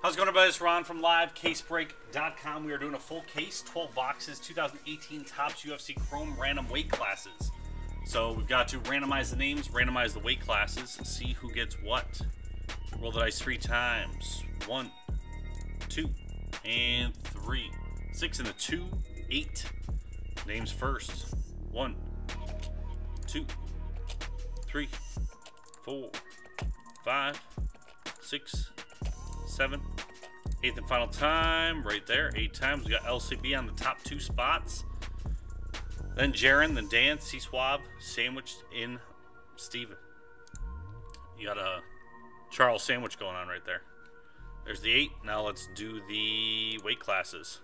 How's it going, everybody? It's Ron from LiveCaseBreak.com. We are doing a full case, 12 boxes, 2018 Topps UFC Chrome random weight classes. So we've got to randomize the names, randomize the weight classes, and see who gets what. Roll the dice 3 times. 1, 2, and 3. 6 and a 2, 8. Names first. 1, 2, 3, 4, 5, 6, 7. 8th and final time, right there, 8 times. We got LCB on the top 2 spots. Then Jaron, then Dan, C-Swab, sandwiched in Steven. You got a Charles sandwich going on right there. There's the 8. Now let's do the weight classes.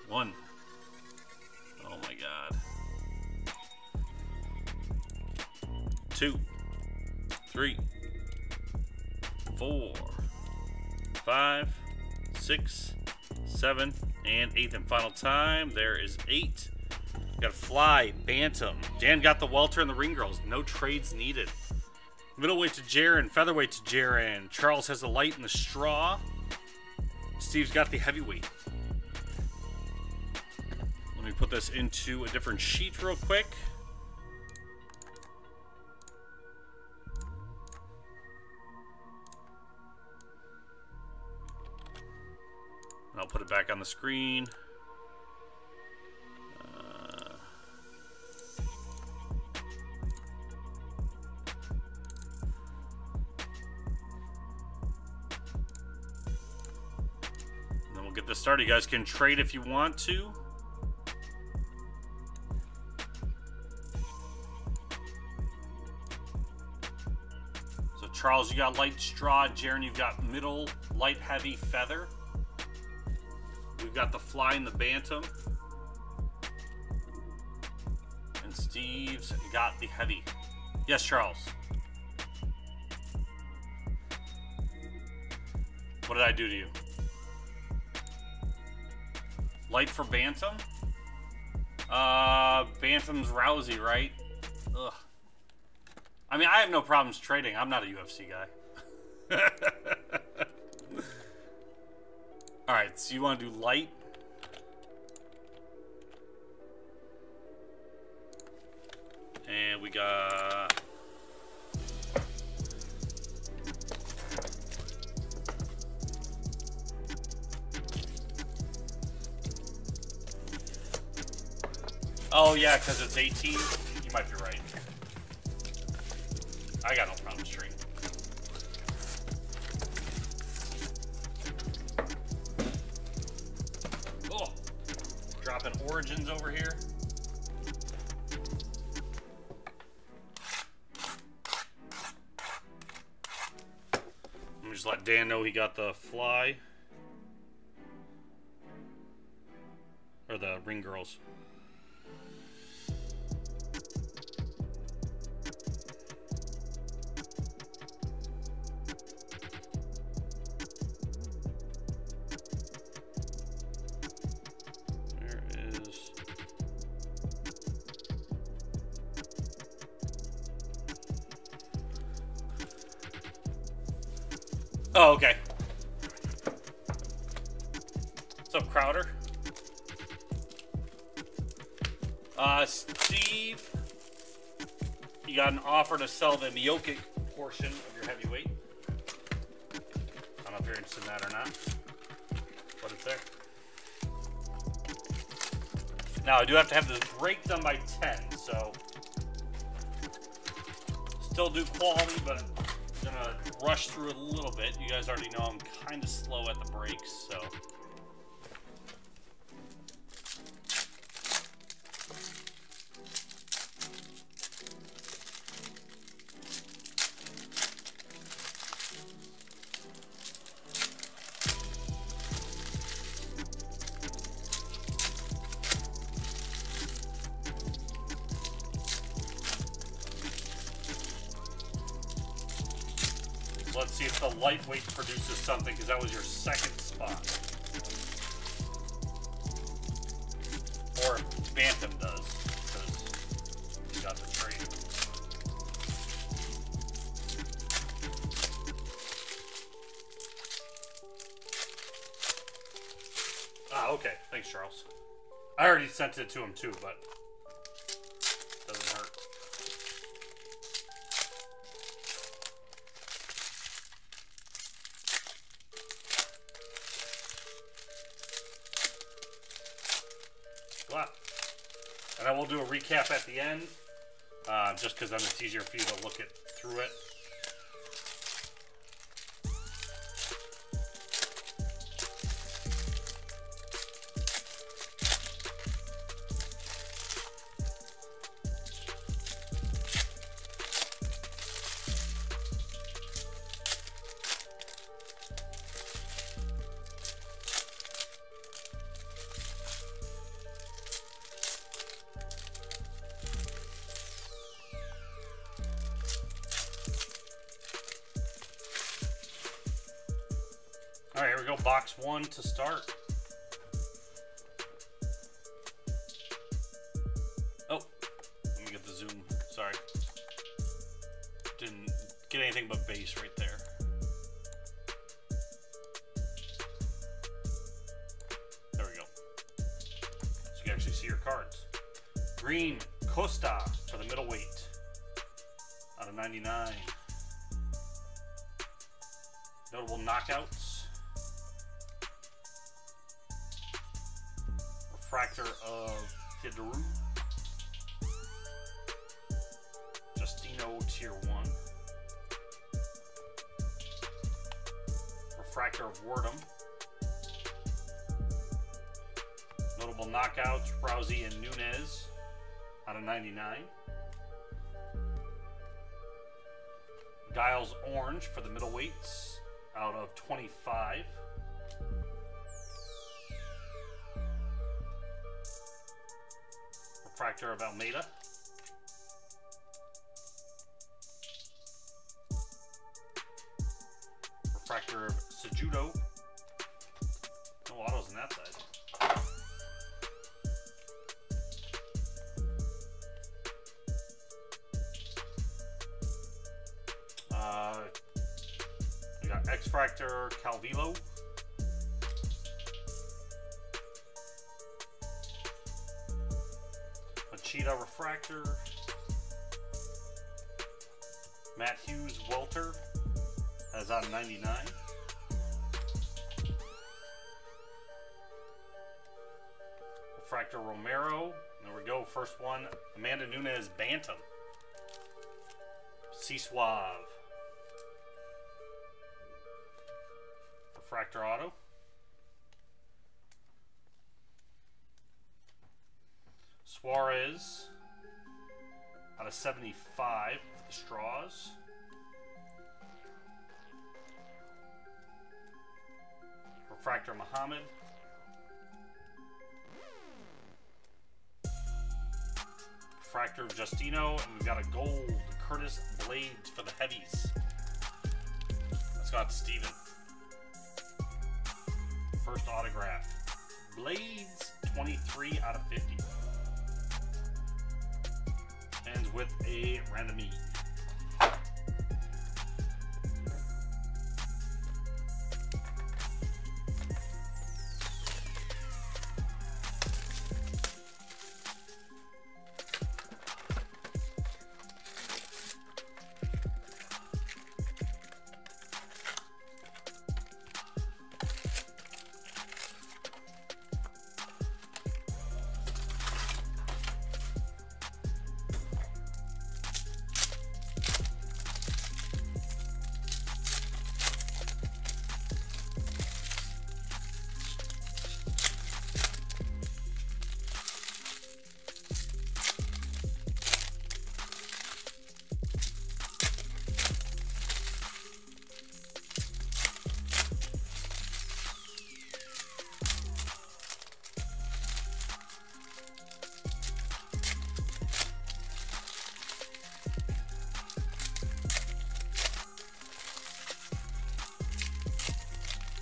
1. Oh my God. 2, 3, 4, 5, 6, 7, and 8th and final time. There is 8. Got a fly, bantam. Dan got the welter and the ring girls. No trades needed. Middleweight to Jaron, featherweight to Jaron. Charles has the light and the straw. Steve's got the heavyweight. Let me put this into a different sheet real quick. And I'll put it back on the screen. And then we'll get this started. You guys can trade if you want to. So Charles, you got light straw. Jaron, you've got middle, light, heavy, feather. We've got the fly and the bantam. And Steve's got the heavy. Yes, Charles. What did I do to you? Light for bantam? Bantam's Rousey, right? Ugh. I mean, I have no problems trading. I'm not a UFC guy. Alright, so you want to do light? And we got... Oh yeah, because it's 18? You might be right. I got no problems trading. Dropping Origins over here. Let me just let Dan know he got the fly. Or the ring girls. Oh, okay. What's up, Crowder? Steve, you got an offer to sell the Miocic portion of your heavyweight. I don't know if you're interested in that or not, but it's there. Now, I do have to have this break done by 10, so still do quality, but I'm gonna rush through it a little bit. You guys already know I'm kind of slow at the breaks, so. Let's see if the lightweight produces something, because that was your second spot. Or Bantam does, because you got the trade. Oh, okay. Thanks, Charles. I already sent it to him too, but doesn't hurt. And I will do a recap at the end, just because then it's easier for you to look through it. All right, here we go. Box 1 to start. Oh, let me get the zoom. Sorry. Didn't get anything but base right there. There we go. So you can actually see your cards. Green, Costa for the middleweight. Out of 99. Notable knockouts. Refractor of Hidru. Justino Tier 1. Refractor of Wardham. Notable knockouts, Rousey and Nunes out of 99. Giles Orange for the middleweights out of 25. Refractor of Almeida. Refractor of Sejudo. No autos on that side. We got X-Fractor Calvillo. Cheetah Refractor. Matt Hughes Welter has out of 99. Refractor Romero. There we go. First one. Amanda Nunes Bantam. C-Suave. Refractor Auto. Suarez out of 75 for the straws. Refractor Muhammad. Refractor of Justino, and we've got a gold Curtis Blades for the heavies. Let's go out to Steven. First autograph. Blades 23 out of 50. Ends with a random E.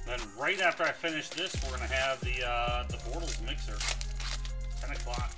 Then right after I finish this, we're going to have the Bortles mixer, 10 o'clock.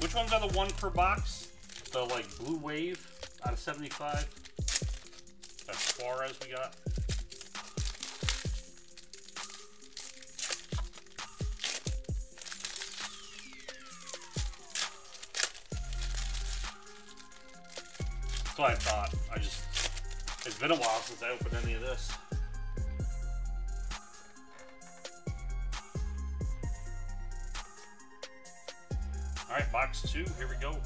Which ones are the 1 per box? The like blue wave out of 75. That's Suarez we got. That's what I thought. It's been a while since I opened any of this. Alright, box 2, here we go.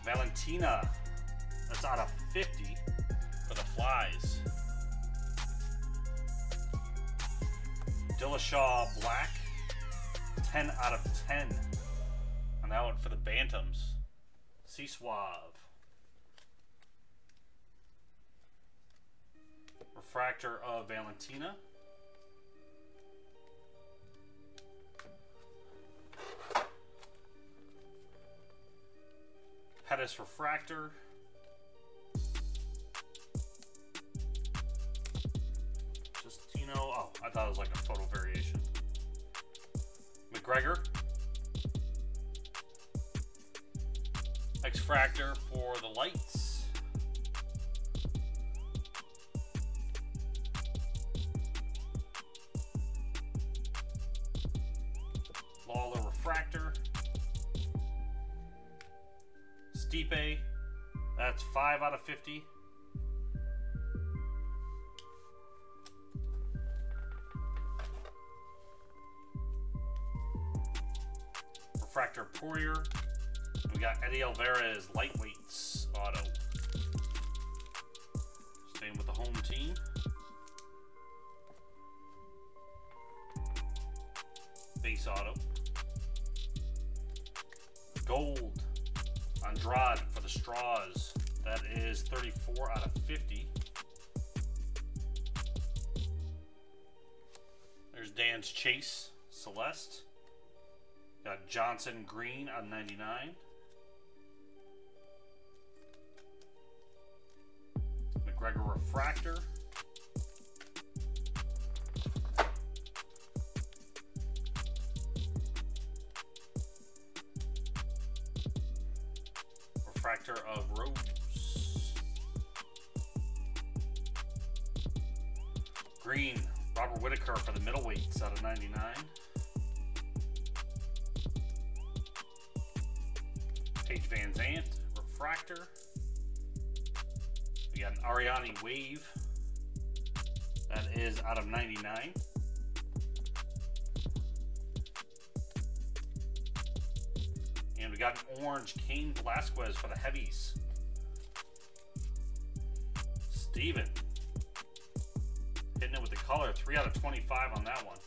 Valentina. That's out of 50 for the Flies. Dillashaw Black. 10 out of 10 on that one for the Bantams. C Suave. Refractor of Valentina. Pettis Refractor. Justino. Oh, I thought it was like a photo variation. McGregor. X-Fractor for the Lights. Lawler Refractor. Stipe, that's 5 out of 50. Refractor Poirier. We got Eddie Alvarez Lightweights auto. Staying with the home team. Base auto. Gold. Andrade for the Straws. That is 34 out of 50. There's Dan's Chase Celeste. Got Johnson Green on 99. McGregor Refractor. Refractor of Rose. Green, Robert Whitaker for the middleweights out of 99. Paige Van Zandt, Refractor. We got an Ariane Wave. That is out of 99. And we got an orange Cain Velasquez for the heavies. Steven. Hitting it with the color. 3 out of 25 on that one.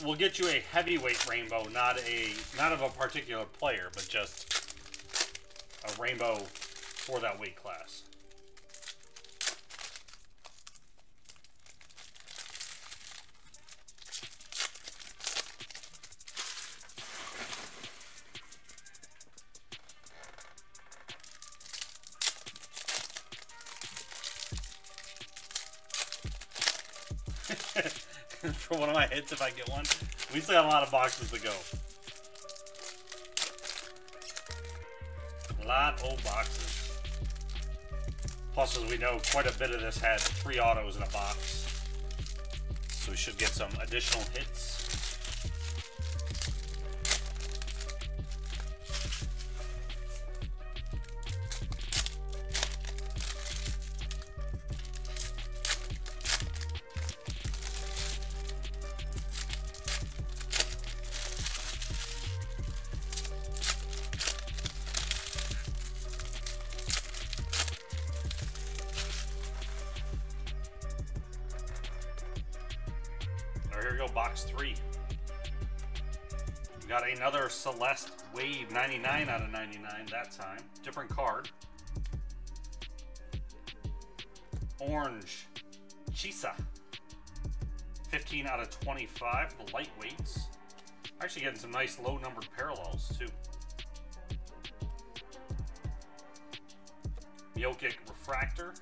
We'll get you a heavyweight rainbow, not of a particular player, but just a rainbow for that weight class. For one of my hits, if I get one. We still got a lot of boxes to go. A lot of boxes. Plus, as we know, quite a bit of this had 3 autos in a box. So we should get some additional hits. box 3. We got another Celeste Wave 99 out of 99 that time. Different card. Orange Chisa 15 out of 25 for the lightweights. Actually getting some nice low numbered parallels too. Jokic Refractor.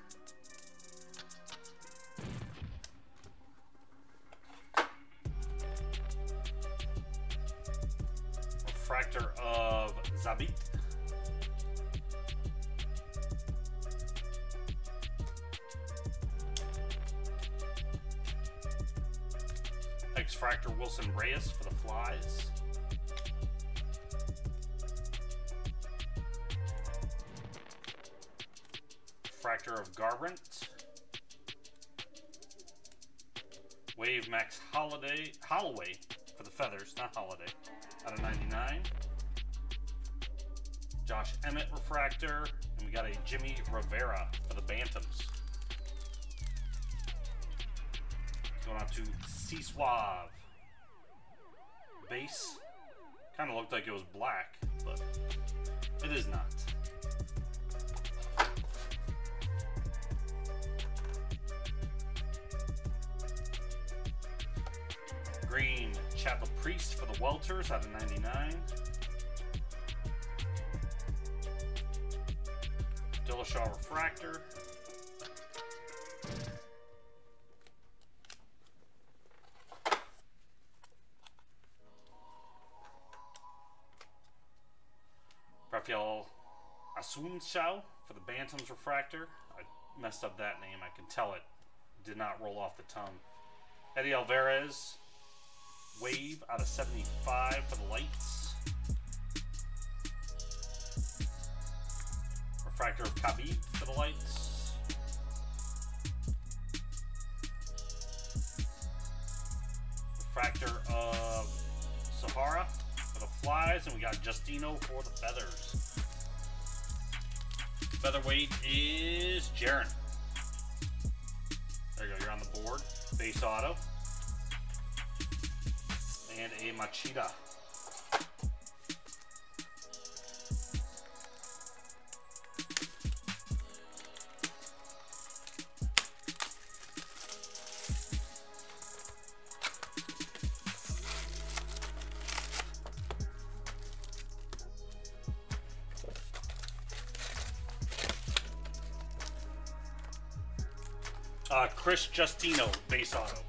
Refractor of Zabit. X-Fractor Wilson Reyes for the Flies. Refractor of Garbrandt. Wave Max Holloway for the Feathers, not Holiday, out of 99. Josh Emmett Refractor, and we got a Jimmy Rivera for the Bantams. Going out to C-Suave. Base. Kind of looked like it was black, but it is not. Green Chadla Priest for the Welters out of 99. Dillashaw Refractor. Rafael Asunciao for the Bantams Refractor. I messed up that name. I can tell it did not roll off the tongue. Eddie Alvarez Wave out of 75 for the Lights. Refractor of Khabib for the Lights. Refractor of Sahara for the Flies, and we got Justino for the Feathers. Featherweight is Jaron. There you go, you're on the board. Base auto. And a Machida. Chris Justino, base auto.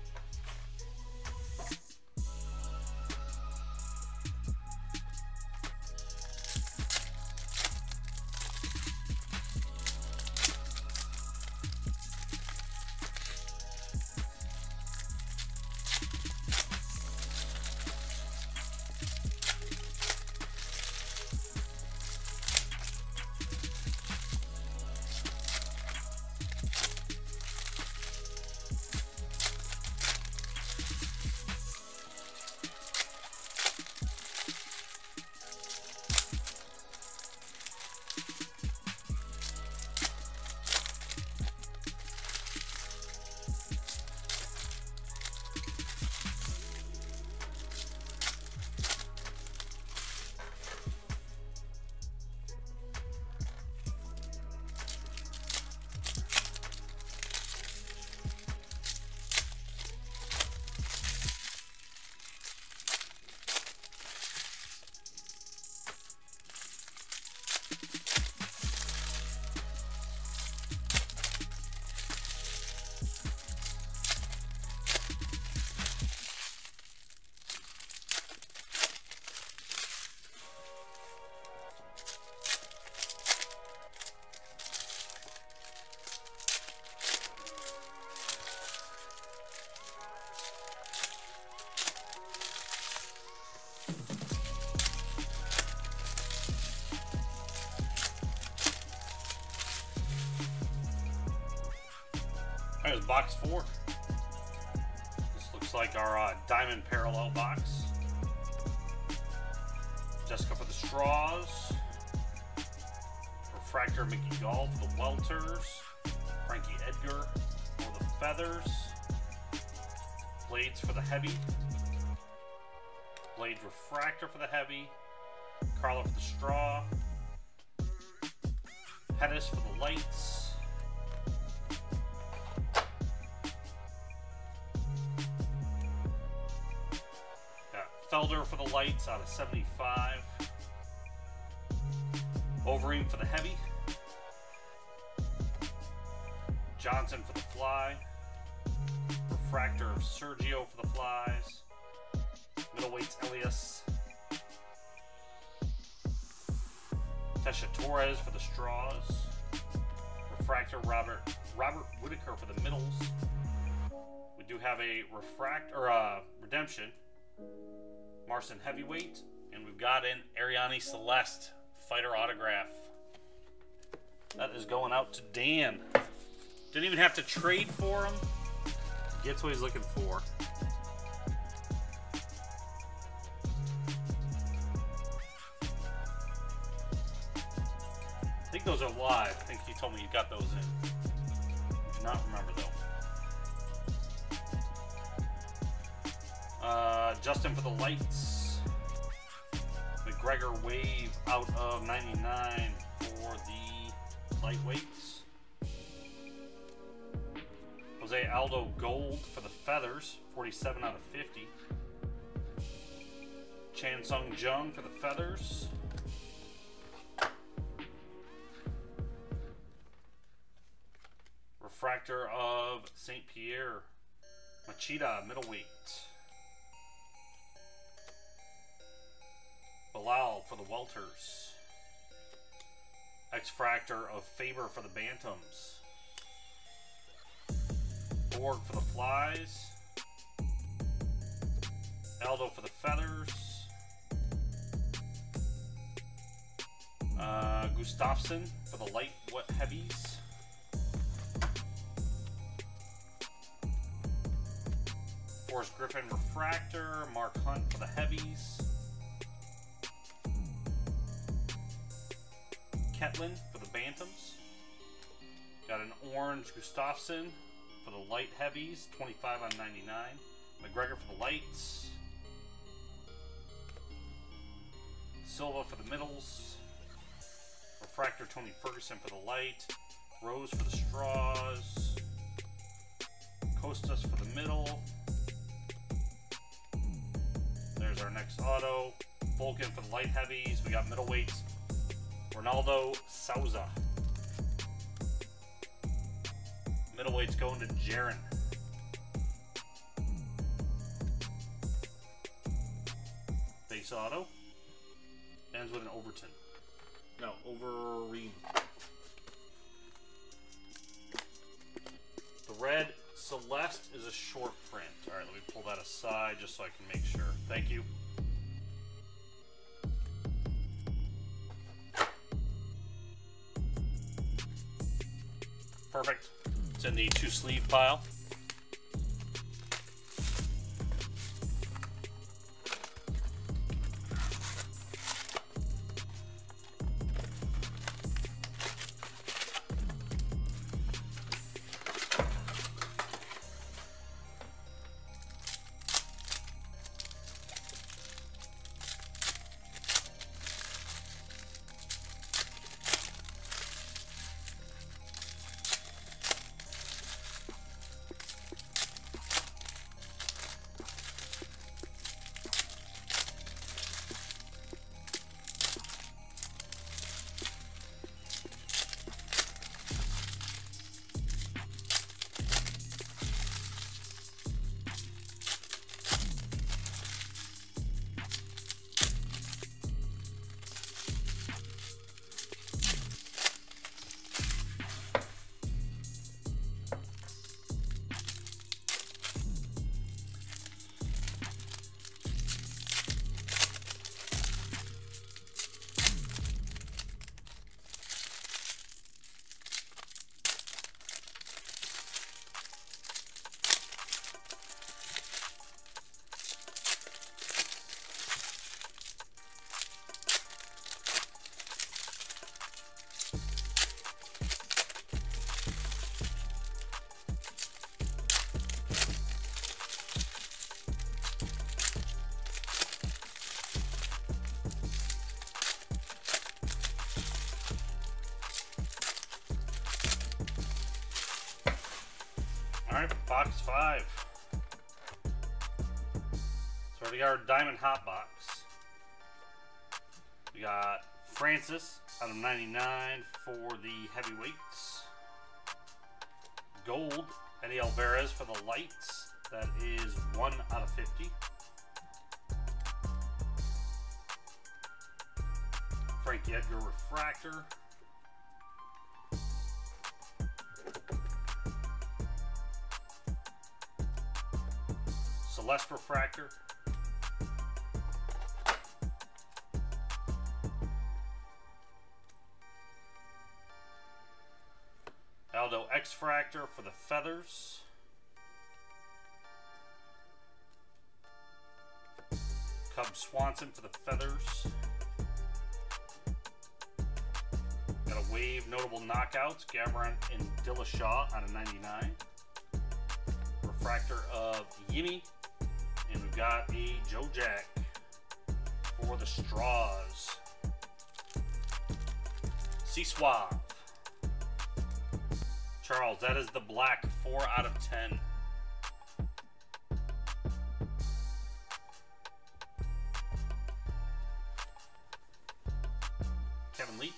There's box 4. This looks like our diamond parallel box. Jessica for the Straws. Refractor Mickey Gall for the Welters. Frankie Edgar for the Feathers. Blades for the Heavy. Blades Refractor for the heavy. Carla for the straw. Pettis for the lights. Got Felder for the lights out of 75. Overeem for the heavy. Johnson for the fly. Refractor of Sergio for the flies. Middleweights Elias. Tesha Torres for the straws. Refractor Robert Whitaker for the middles. We do have a redemption. Marcin heavyweight, and we've got an Ariane Celeste fighter autograph. That is going out to Dan. Didn't even have to trade for him. Gets what he's looking for. I think those are live. I think he told me you got those in. Do not remember though. Justin for the lights. McGregor wave out of 99 for the lightweights. Jose Aldo gold for the feathers, 47 out of 50. Chan Sung Jung for the feathers. Refractor of St. Pierre. Machida, middleweight. Bilal for the welters. X-Fractor of Faber for the bantams. Borg for the flies. Aldo for the feathers. Gustafsson for the light heavies. Forrest Griffin refractor. Mark Hunt for the heavies. Ketlin for the bantams. Got an orange Gustafsson for the light heavies, 25 on 99. McGregor for the lights. Silva for the middles. Refractor Tony Ferguson for the light. Rose for the straws. Costas for the middle. There's our next auto. Vulcan for the light heavies. We got middleweights. Ronaldo Souza. Middleweight's going to Jaron. Base auto. Ends with an Overton. No, Overeem. The red Celeste is a short print. Alright, let me pull that aside just so I can make sure. Thank you. Perfect. It's in the 2-sleeve pile. Alright, box 5. So we got our Diamond Hot Box. We got Francis out of 99 for the heavyweights. Gold, Eddie Alvarez for the lights. That is 1 out of 50. Frankie Edgar refractor. Celeste refractor. Aldo X-Fractor for the feathers. Cub Swanson for the feathers. Got a wave notable knockouts. Gavron and Dillashaw on a 99. Refractor of Yimi. And we've got a Joe Jack for the straws. C Suave. Charles, that is the black 4 out of 10. Kevin Lee.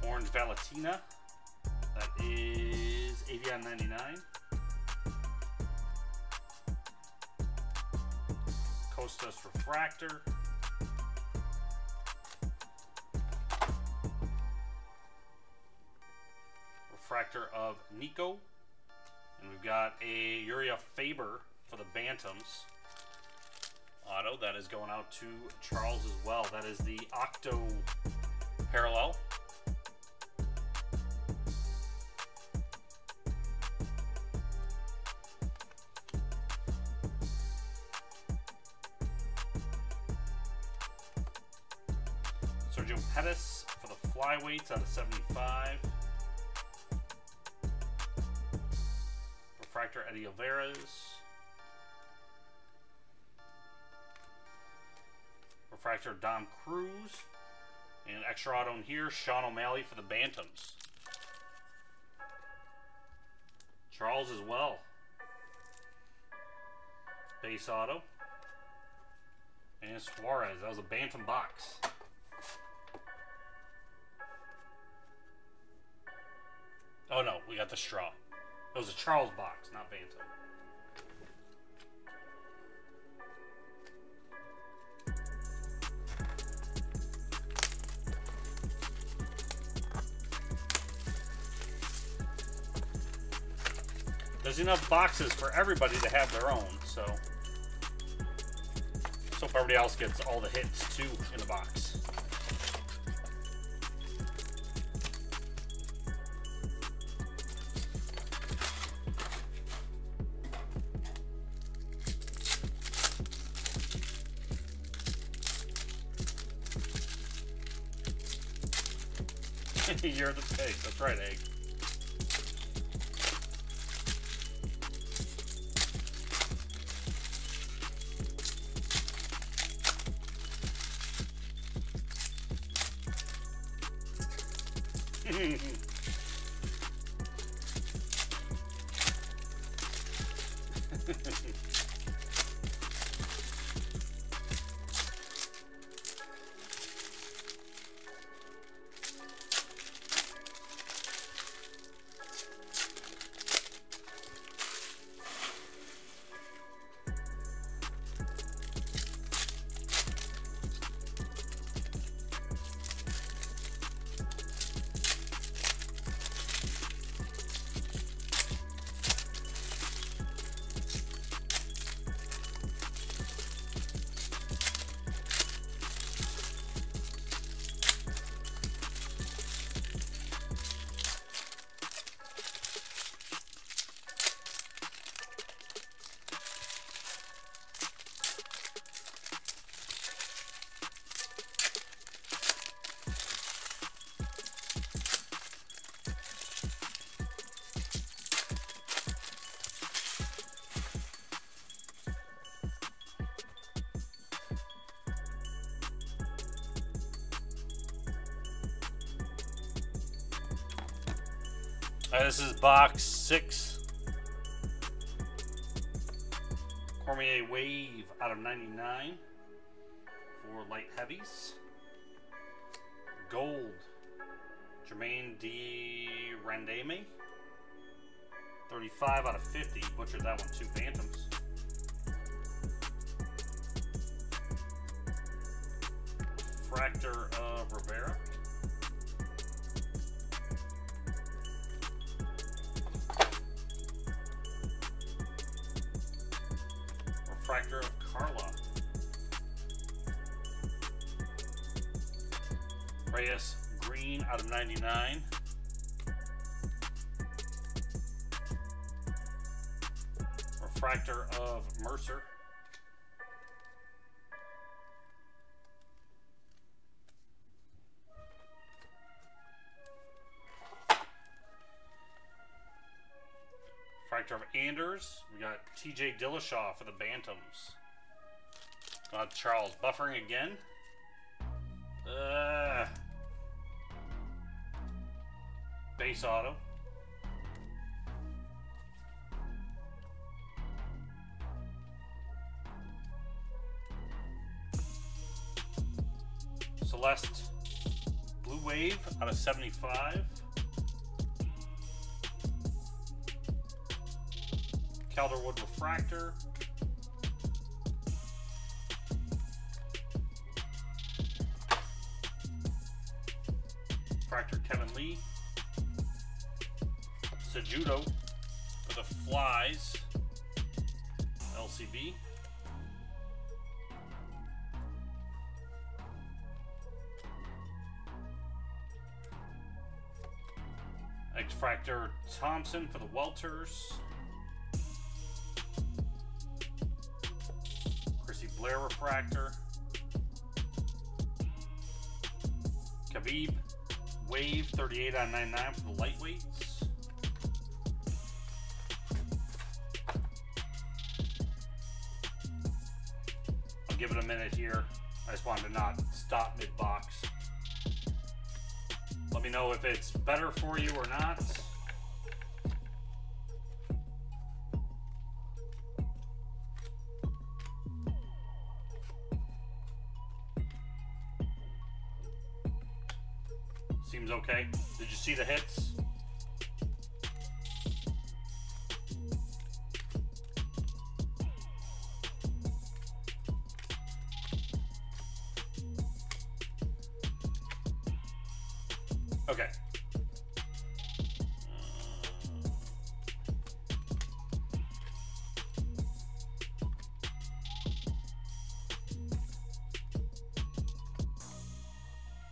Orange Valentina. That is 80 on 99. Costas refractor. Refractor of Nico. And we've got a Uriah Faber for the Bantams. Auto, that is going out to Charles as well. That is the Octo parallel. Sergio Pettis for the flyweights out of 75. Refractor Eddie Alvarez. Refractor Dom Cruz. And extra auto in here, Sean O'Malley for the Bantams. Charles as well. Base auto. And Suarez, that was a Bantam box. Oh no, we got the straw. It was a Charles box, not Bantam. There's enough boxes for everybody to have their own, so hope everybody else gets all the hits too in the box. You're the pig. That's right, Egg. This is box 6. Cormier Wave out of 99 for light heavies. Gold, Jermaine D. Randame, 35 out of 50. Butchered that one too. Phantoms. Fractor of Rivera. Refractor of Carla. Reyes Green out of 99. Refractor of Mercer. Refractor of Anders. We got TJ Dillashaw for the Bantams. Charles buffering again. Base auto. Celeste Blue Wave out of 75. Calderwood Refractor. Refractor Kevin Lee. Sejudo for the Flies. LCB. X-Fractor Thompson for the Welters. Chrissy Blair Refractor. Khabib Wave 38 out of 99 for the lightweights. I'll give it a minute here. I just wanted to not stop mid-box. Let me know if it's better for you or not. Seems okay. Did you see the hits? Okay.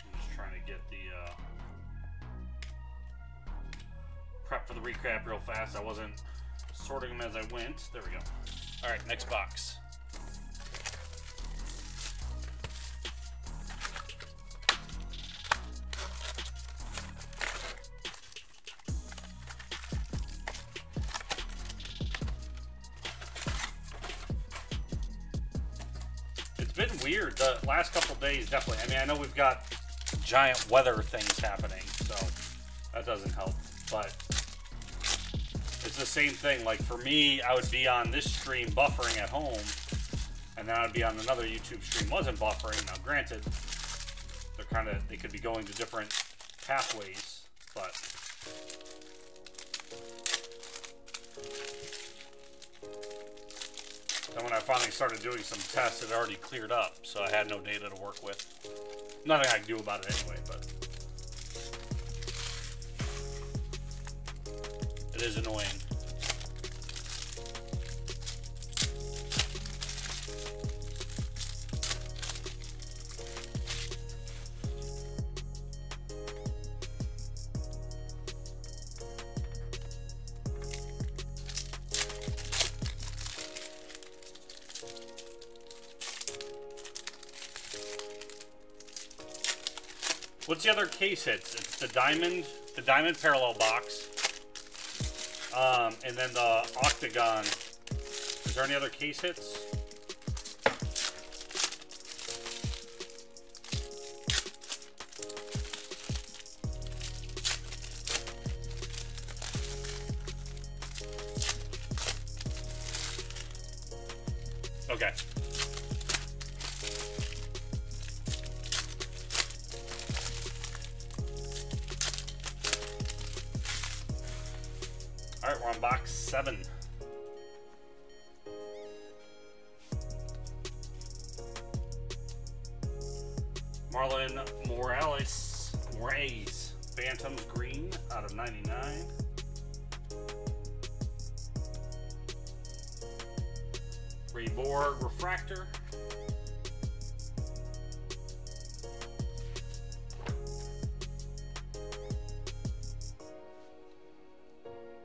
I'm just trying to get the prep for the recap real fast. I wasn't sorting them as I went. There we go. All right, next box. It's been weird the last couple of days, definitely. I mean, I know we've got giant weather things happening, so that doesn't help, but it's the same thing. Like for me, I would be on this stream buffering at home, and then I'd be on another YouTube stream wasn't buffering. Now granted, they could be going to different pathways, but then when I finally started doing some tests, it already cleared up, so I had no data to work with. Nothing I can do about it anyway, but it is annoying. What's the other case hits? It's the diamond parallel box, and then the octagon. Is there any other case hits? Okay. All right, we're on box 7. Marlon Moraes, Phantoms Green out of 99. Reborg Refractor.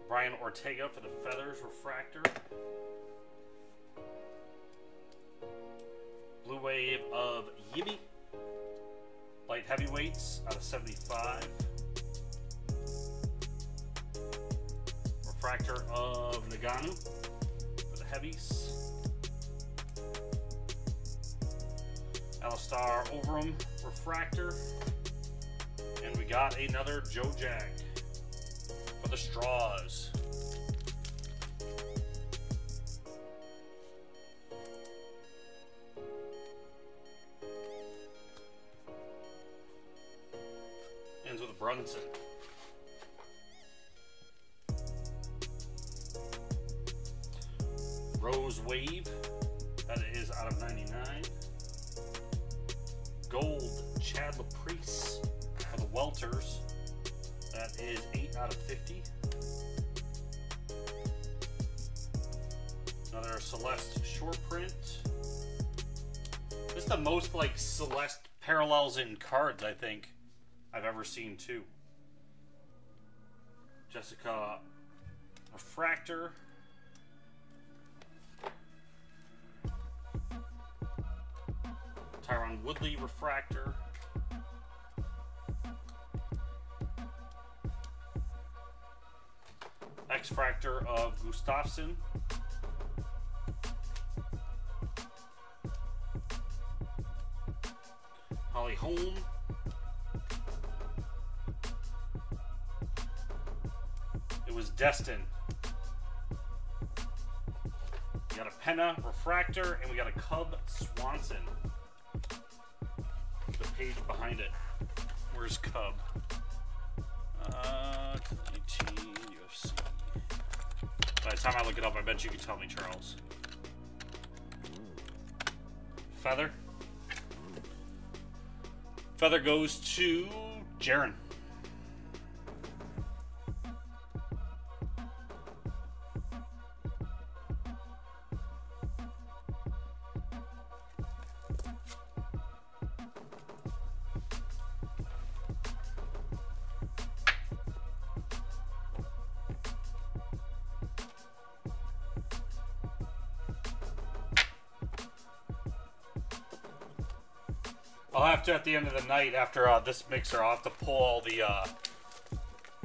Brian Ortega for the Feathers Refractor. Blue Wave of Yimi. Light Heavyweights out of 75. Refractor of Nagano for the Heavies. Alistar Overeem Refractor. And we got another Joe Jag for the Straws. Ends with a Brunson. Rose Wave, that is out of 99. Gold Chad Laprice for the Welters, that is 8 out of 50. Another Celeste short print. This is the most like Celeste parallels in cards I think I've ever seen too. Jessica Refractor. Tyron Woodley Refractor. X-Fractor of Gustafsson. Holly Holm. It was destined. We got a Penna Refractor, and we got a Cub Swanson. The page behind it. Where's Cub? 2018 UFC. By the time I look it up, I bet you can tell me, Charles. Feather. Feather goes to Jaron. I'll have to, at the end of the night, after this mixer, I'll have to pull all the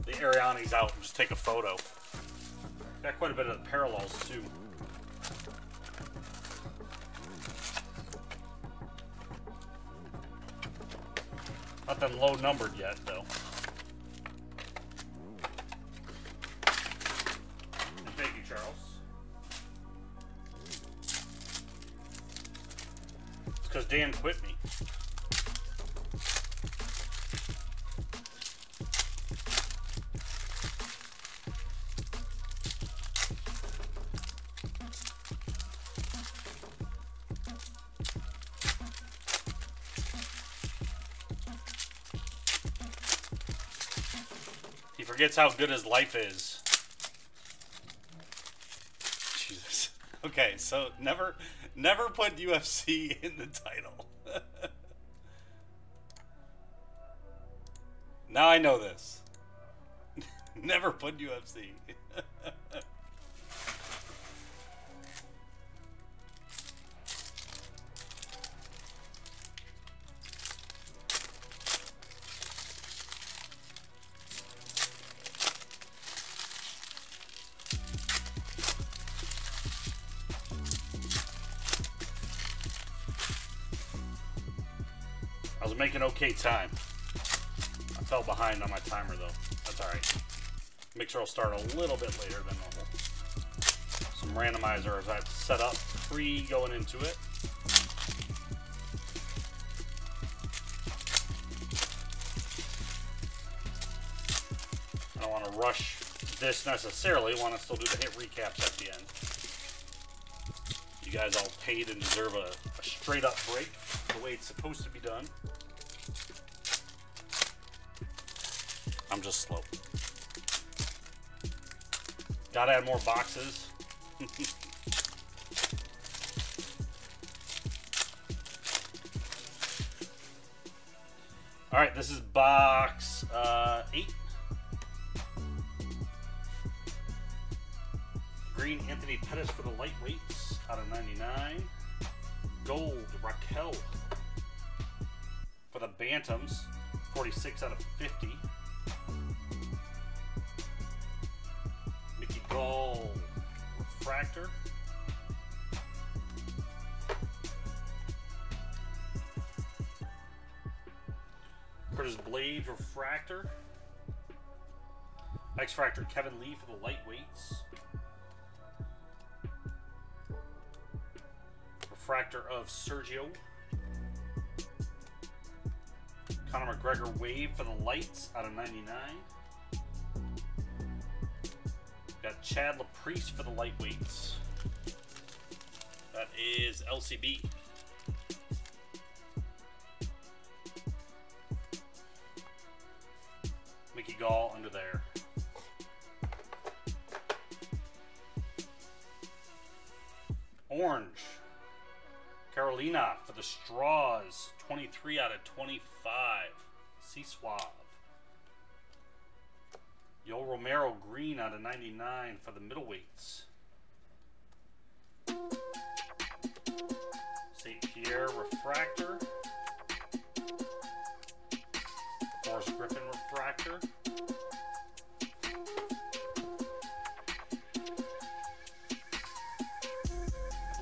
Arianis out and just take a photo. Got quite a bit of the parallels, too. Not them low numbered yet, though. And thank you, Charles. It's because Dan quit me. He forgets how good his life is. Jesus. Okay, so never put UFC in the title. Now I know this. Never put UFC. I was making okay time. I fell behind on my timer though. That's alright. Mixer will start a little bit later than normal. Some randomizers I have to set up. 3 going into it. I don't want to rush this necessarily. I want to still do the hit recaps at the end. You guys all paid and deserve a straight up break the way it's supposed to be done. I'm just slow. Gotta add more boxes. All right, this is box 8. Green Anthony Pettis for the lightweights out of 99. Gold Raquel for the bantams, 46 out of 50. Mickey Gall refractor. Curtis Blades refractor. X-Fractor Kevin Lee for the lightweights. Refractor of Sergio. Conor McGregor wave for the lights out of 99. Got Chad LaPriest for the lightweights. That is LCB. Mickey Gall under there. Orange. Carolina for the straws. 23 out of 25. C-Suave. Yo Romero green out of 99 for the middleweights. St. Pierre refractor. Forrest Griffin refractor.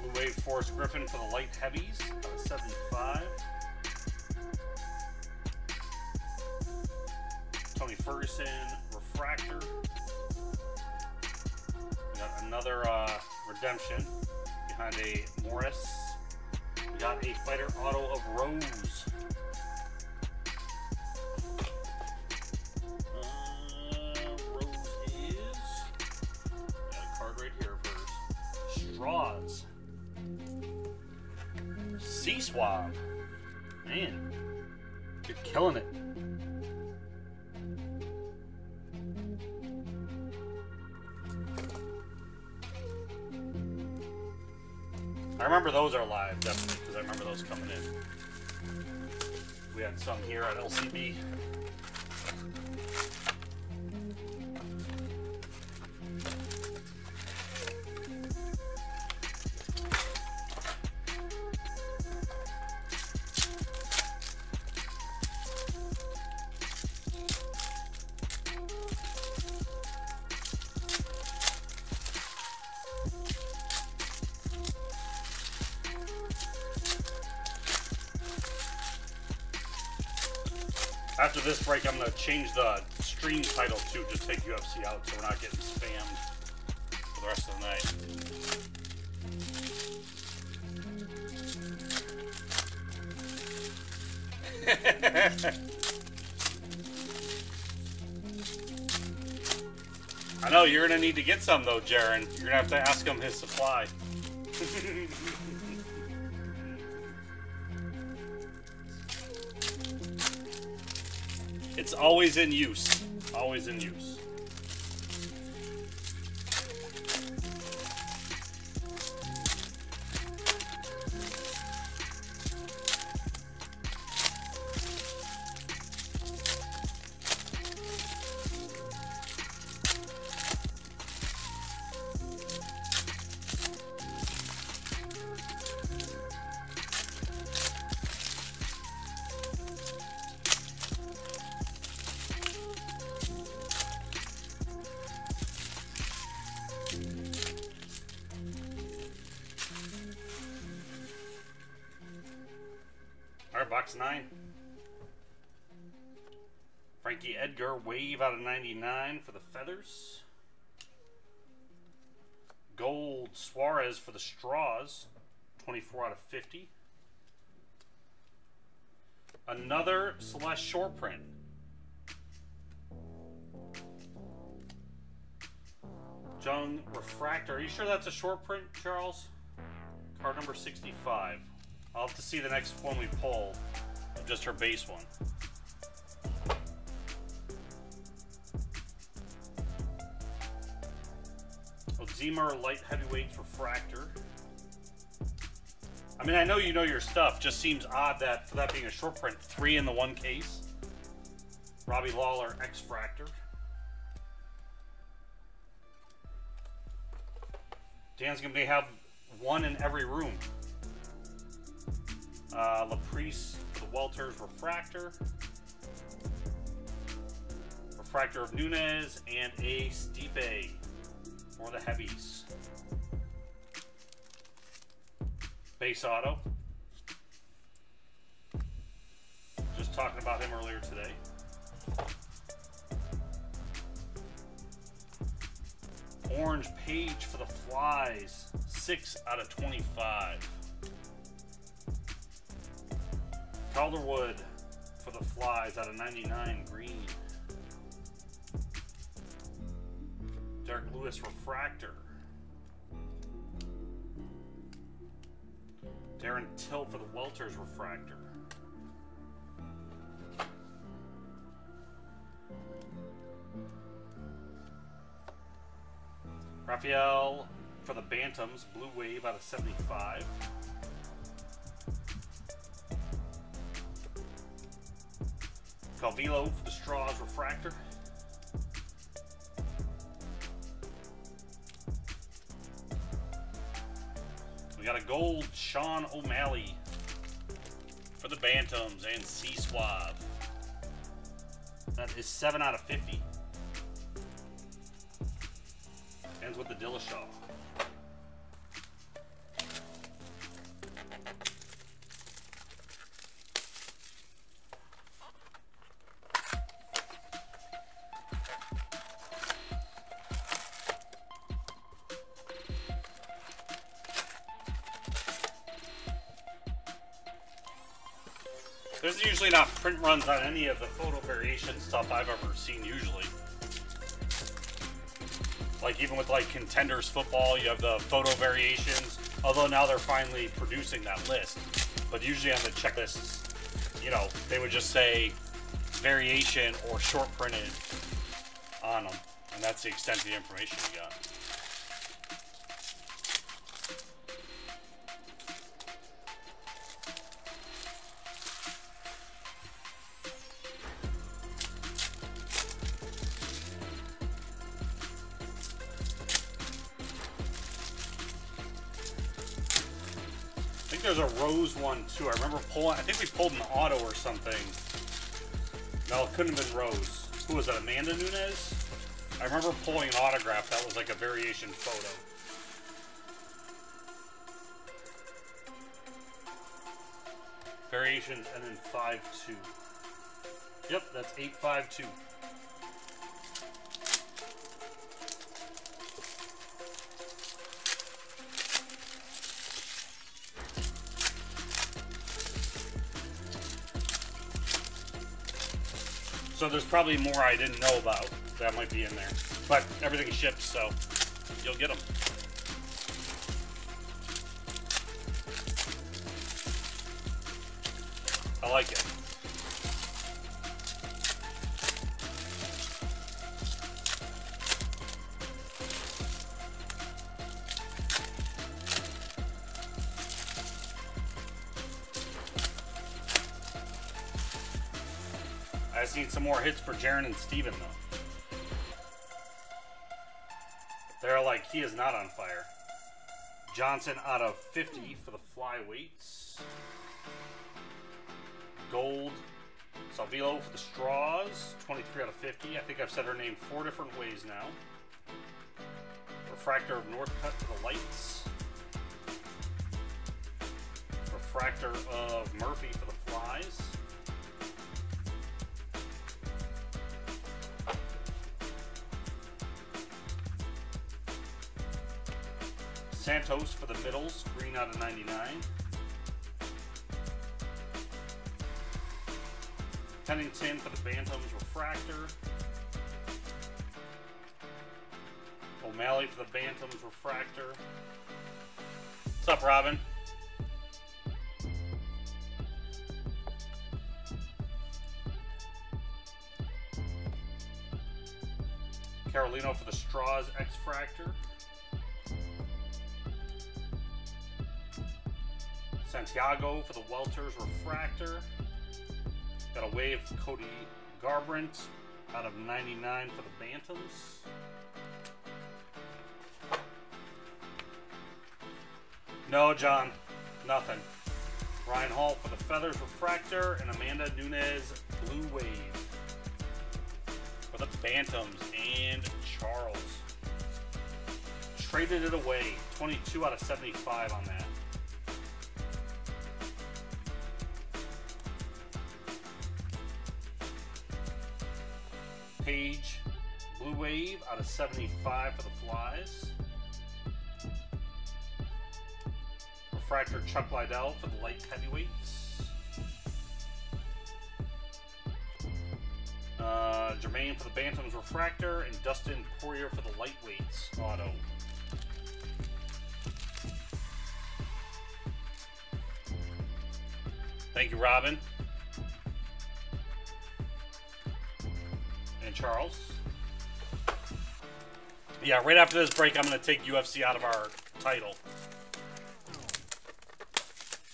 Blue Wave Forrest Griffin for the light heavies out of 75. Tony Ferguson refractor. We got another redemption behind a Morris. We got a fighter auto of Rose. Rose is, got a card right here for straws. C-Suave. Man, you're killing it. I remember those are live, definitely, because I remember those coming in. We had some here at LCB. After this break, I'm going to change the stream title to just take UFC out so we're not getting spammed for the rest of the night. I know, you're going to need to get some though, Jaron. You're going to have to ask him his supply. It's always in use. Always in use. Alright, box 9. Frankie Edgar, wave out of 99 for the feathers. Gold Suarez for the straws. 24 out of 50. Another Celeste short print. Jung Refractor. Are you sure that's a short print, Charles? Card number 65. I'll have to see the next one we pull. Just her base one. Zimmer Light Heavyweights Refractor. I mean, I know you know your stuff. Just seems odd that, for that being a short print, 3 in the one case. Robbie Lawler X-Fractor. Dan's going to have one in every room. Laprice for the Welters Refractor. Refractor of Nunez and a Stipe for the heavies. Base auto. Just talking about him earlier today. Orange Page for the Flies. 6 out of 25. Calderwood for the Flies out of 99. Green. Derek Lewis Refractor. Darren Till for the Welters Refractor. Raphael for the Bantams, Blue Wave out of 75. Calvillo for the Straws Refractor. We got a gold Sean O'Malley for the Bantams and C-Swab. That is 7 out of 50. Ends with the Dillashaw. There's usually not print runs on any of the photo variation stuff I've ever seen usually. Like even with like Contenders football, you have the photo variations. Although now they're finally producing that list. But usually on the checklists, you know, they would just say variation or short printed on them. And that's the extent of the information you got. There's a Rose one too. I remember pulling, I think we pulled an auto or something. No, it couldn't have been Rose. Who was that, Amanda Nunes? I remember pulling an autograph that was like a variation photo. Variations and then 5-2. Yep, that's 852. So there's probably more I didn't know about that might be in there. But everything ships, so you'll get them. I like it. I've seen some more hits for Jaron and Steven, though. They're like, he is not on fire. Johnson out of 50 for the flyweights. Gold. Salvillo for the straws. 23 out of 50. I think I've said her name 4 different ways now. Refractor of Northcutt for the lights. Refractor of Murphy for the flies. Santos for the middles, green out of 99. Pennington for the Bantams, refractor. O'Malley for the Bantams, refractor. What's up, Robin? Carolino for the Straws, X-Fractor. Santiago for the Welters, refractor. Got a wave Cody Garbrandt out of 99 for the Bantams. No, John, nothing. Ryan Hall for the Feathers, refractor, and Amanda Nunes, blue wave for the Bantams. And Charles traded it away, 22 out of 75 on that. Page, blue wave out of 75 for the Flies. Refractor Chuck Liddell for the light heavyweights. Jermaine for the Bantams, refractor, and Dustin Poirier for the lightweights auto. Thank you, Robin. And Charles. Yeah, right after this break, I'm going to take UFC out of our title.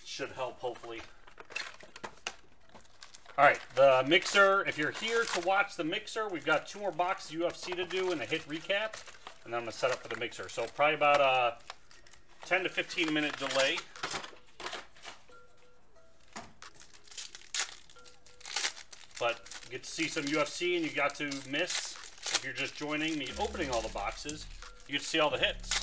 Should help, hopefully. All right, the mixer. If you're here to watch the mixer, we've got 2 more boxes UFC to do and a hit recap, and then I'm going to set up for the mixer. So probably about a 10 to 15 minute delay. But you get to see some UFC, and you got to miss, if you're just joining me opening all the boxes, you get to see all the hits.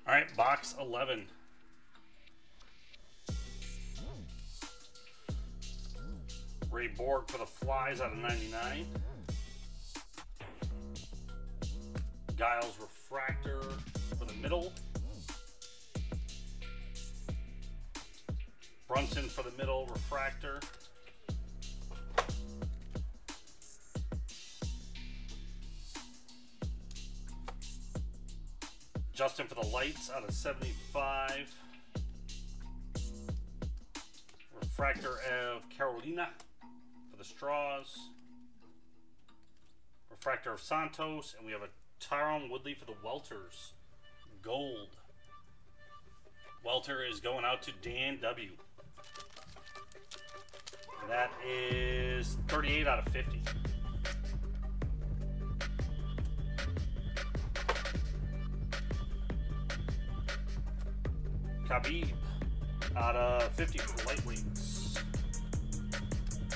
All right, box 11. Ray Borg for the Flies out of 99. Giles refractor for the middle. Brunson for the middle refractor. Justin for the lights out of 75. Refractor of Carolina for the straws. Refractor of Santos, and we have a Tyron Woodley for the Welters. Gold. Welter is going out to Dan W. And that is 38 out of 50. Khabib out of 50 for the lightweights.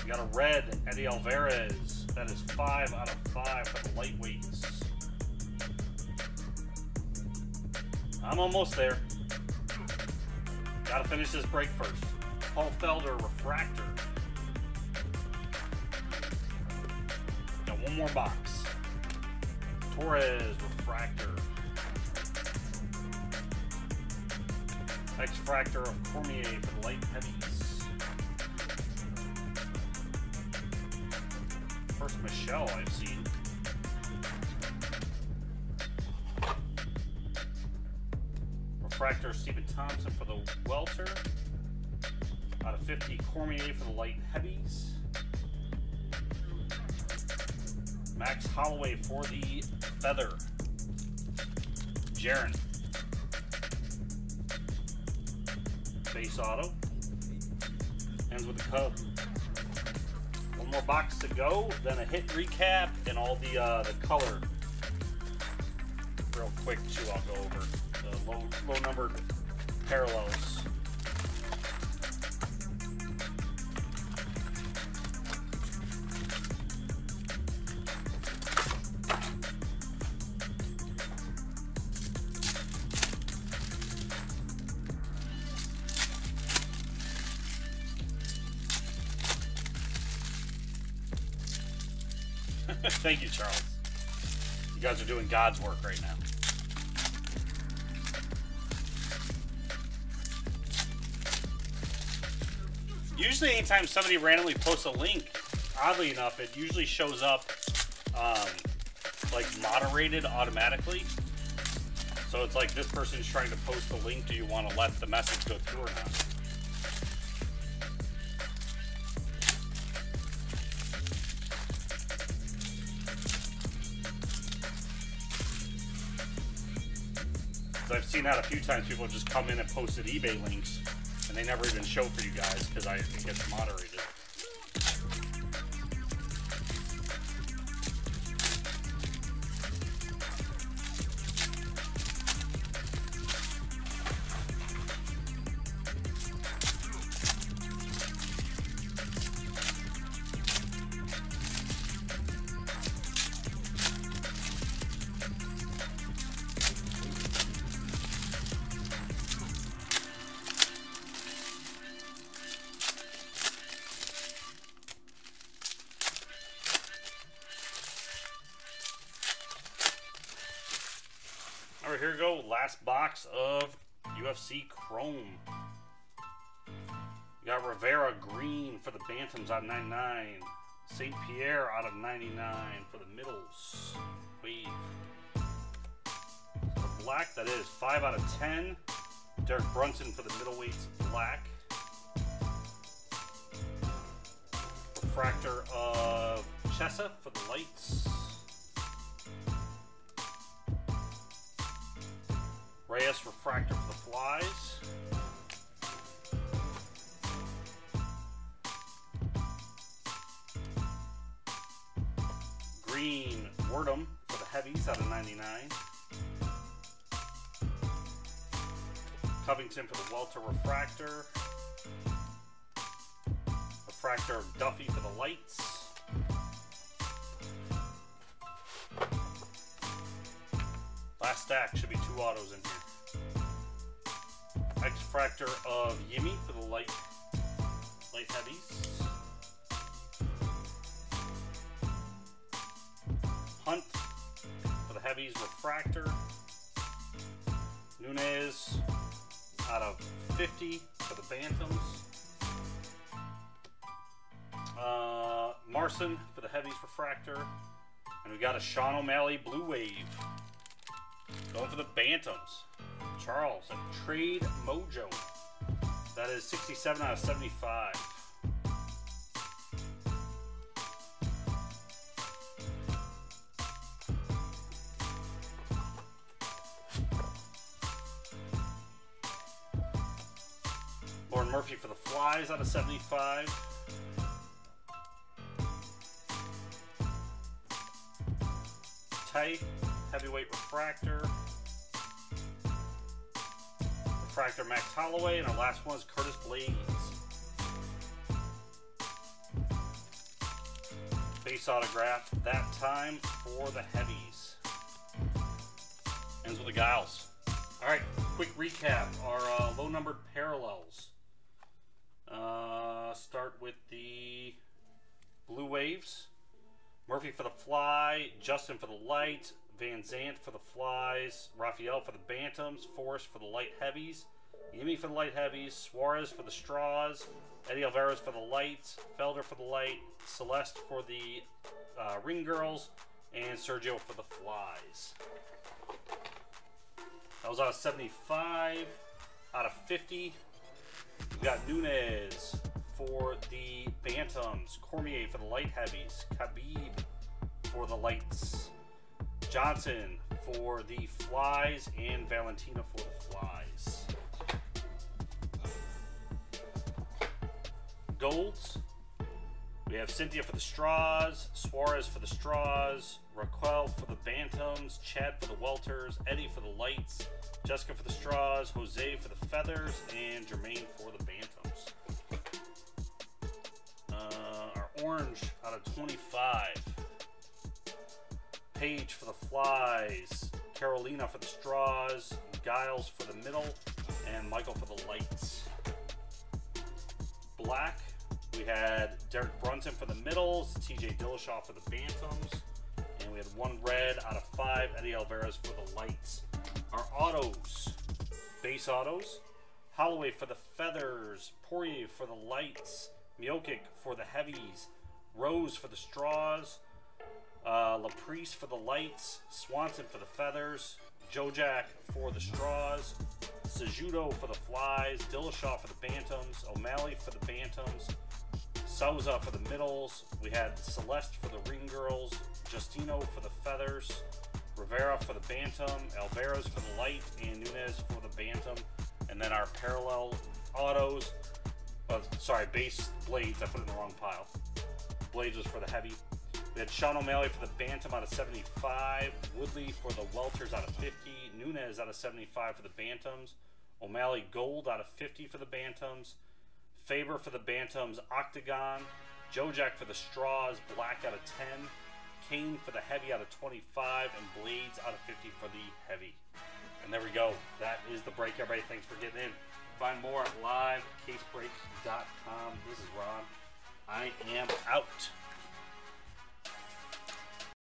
We got a red Eddie Alvarez. That is 5 out of 5 for the lightweights. I'm almost there. Gotta finish this break first. Paul Felder refractor. Got one more box. Torres refractor. X-Fractor of Cormier for the light heavies. First Michelle I've seen. Refractor Stephen Thompson for the welter. Out of 50, Cormier for the light heavies. Max Holloway for the feather. Jaron. Base auto. Ends with the Cub. One more box to go, then a hit recap and all the color. Real quick too, I'll go over the low numbered parallels. Thank you, Charles. You guys are doing God's work right now. Usually anytime somebody randomly posts a link, oddly enough, it usually shows up like moderated automatically. So it's like this person's trying to post a link. Do you want to let the message go through or not? I've seen that a few times. People just come in and posted eBay links, and they never even show for you guys because it gets moderated. Alright, here we go. Last box of UFC Chrome. We got Rivera green for the Bantams out of 99. St. Pierre out of 99 for the middles. Wave. So the black, that is 5 out of 10. Derek Brunson for the middleweights, black. Refractor of Chessa for the lights. Reyes refractor for the flies. Green Wordum for the heavies out of 99. Covington for the welter refractor. Refractor of Duffy for the lights. Last stack should be 2 autos in here. X-Fractor of Yimmy for the light heavies. Hunt for the heavies refractor. Nunez out of 50 for the Bantams. Marson for the heavies refractor. And we got a Sean O'Malley Blue Wave. Going for the Bantams. Charles at Trade Mojo. That is 67 out of 75. Lauren Murphy for the flies out of 75. Tay, heavyweight refractor. Refractor Max Holloway, and our last one is Curtis Blades. Base autograph that time for the heavies. Ends with the Giles. All right, quick recap. Our low numbered parallels. Start with the Blue Waves. Murphy for the fly, Justin for the light, Van Zandt for the flys, Raphael for the bantams, Forrest for the light heavies, Yimi for the light heavies, Suarez for the straws, Eddie Alvarez for the lights, Felder for the light, Celeste for the ring girls, and Sergio for the flies. That was out of 75. Out of 50, we got Nunes for the bantams, Cormier for the light heavies, Khabib for the lights, Johnson for the flies, and Valentina for the flies. Golds, we have Cynthia for the straws, Suarez for the straws, Raquel for the bantams, Chad for the welters, Eddie for the lights, Jessica for the straws, Jose for the feathers, and Jermaine for the bantams. Our orange out of 25. Paige for the flies, Carolina for the straws, Giles for the middle, and Michael for the lights. Black, we had Derek Brunson for the middles, TJ Dillashaw for the bantams, and we had one red out of 5, Eddie Alvarez for the lights. Our autos, base autos, Holloway for the feathers, Poirier for the lights, Miocic for the heavies, Rose for the straws, Laprice for the lights, Swanson for the feathers, Jojak for the straws, Sejudo for the flies, Dillashaw for the bantams, O'Malley for the bantams, Souza for the middles. We had Celeste for the ring girls, Justino for the feathers, Rivera for the bantam, Alvarez for the light, and Nunes for the bantam. And then our parallel autos, base blades, I put it in the wrong pile. Blades was for the heavy. We had Sean O'Malley for the bantam out of 75, Woodley for the welters out of 50, Nunes out of 75 for the bantams, O'Malley gold out of 50 for the bantams, Faber for the bantams, octagon, Jojak for the straws, black out of 10, Kane for the heavy out of 25, and Blades out of 50 for the heavy. And there we go. That is the break, everybody. Thanks for getting in. Find more at livecasebreak.com. This is Ron. I am out.